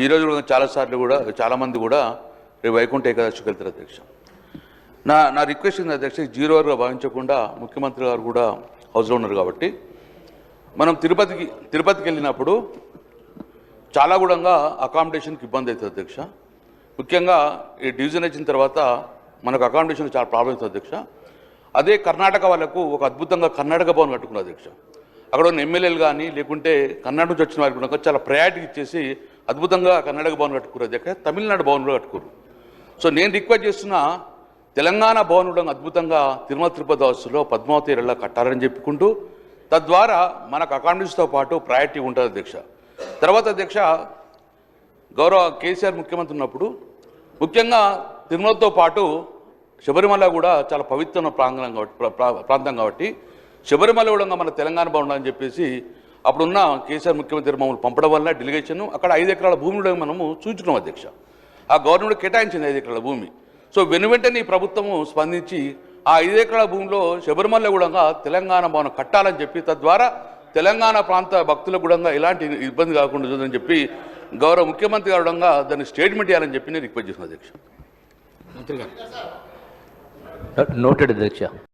ఈరోజు కూడా చాలాసార్లు కూడా చాలామంది కూడా రేపు వైకుంఠ ఏకాదశికి వెళ్తారు అధ్యక్ష. నా రిక్వెస్ట్ ఉంది అధ్యక్ష, జీరో అవర్గా భావించకుండా ముఖ్యమంత్రి గారు కూడా హౌస్లో ఉన్నారు కాబట్టి మనం తిరుపతికి వెళ్ళినప్పుడు చాలా కూడా అకామిడేషన్కి ఇబ్బంది అవుతుంది అధ్యక్ష. ముఖ్యంగా ఈ డివిజన్ వచ్చిన తర్వాత మనకు అకామిడేషన్ చాలా ప్రాబ్లం అవుతుంది అధ్యక్ష. అదే కర్ణాటక వాళ్ళకు ఒక అద్భుతంగా కర్ణాటక భవన్ కట్టుకున్నారు అధ్యక్ష. అక్కడ ఉన్న ఎమ్మెల్యేలు కానీ లేకుంటే కర్ణాటక నుంచి వచ్చిన వారికి కూడా చాలా ప్రయారిటీ ఇచ్చేసి అద్భుతంగా కర్ణాటక భవన్ కట్టుకున్నారు అధ్యక్ష. తమిళనాడు భవన్ కూడా కట్టుకోరు. సో నేను రిక్వెస్ట్ చేస్తున్న తెలంగాణ భవన్ కూడా అద్భుతంగా తిరుమల తిరుపతి హౌస్లో పద్మావతి ఏరియాలో కట్టాలని చెప్పుకుంటూ తద్వారా మనకు అకామిడేషన్తో పాటు ప్రయారిటీ ఉంటుంది అధ్యక్ష. తర్వాత అధ్యక్ష, గౌరవ కేసీఆర్ ముఖ్యమంత్రి ఉన్నప్పుడు ముఖ్యంగా తిరుమలతో పాటు శబరిమల కూడా చాలా పవిత్రమైన ప్రాంతం కాబట్టి శబరిమల కూడా మన తెలంగాణ బాగుండాలని చెప్పేసి అప్పుడున్న కేసీఆర్ ముఖ్యమంత్రి మమ్మల్ని పంపడం వల్ల డెలిగేషన్ అక్కడ 5 ఎకరాల భూమిలో మనము సూచించుకున్నాం అధ్యక్ష. ఆ గవర్నమెంట్ కేటాయించింది 5 ఎకరాల భూమి. సో వెనువెంటనే ఈ ప్రభుత్వము స్పందించి ఆ 5 ఎకరాల భూమిలో శబరిమల కూడా తెలంగాణ భవనం కట్టాలని చెప్పి తద్వారా తెలంగాణ ప్రాంత భక్తులకు కూడా ఎలాంటి ఇబ్బంది కాకుండా చూదని చెప్పి గౌరవ ముఖ్యమంత్రి గారు దాన్ని స్టేట్మెంట్ చేయాలని చెప్పి నేను రిక్వెస్ట్ చేసిన అధ్యక్ష. నోటెడ్ అధ్యక్ష.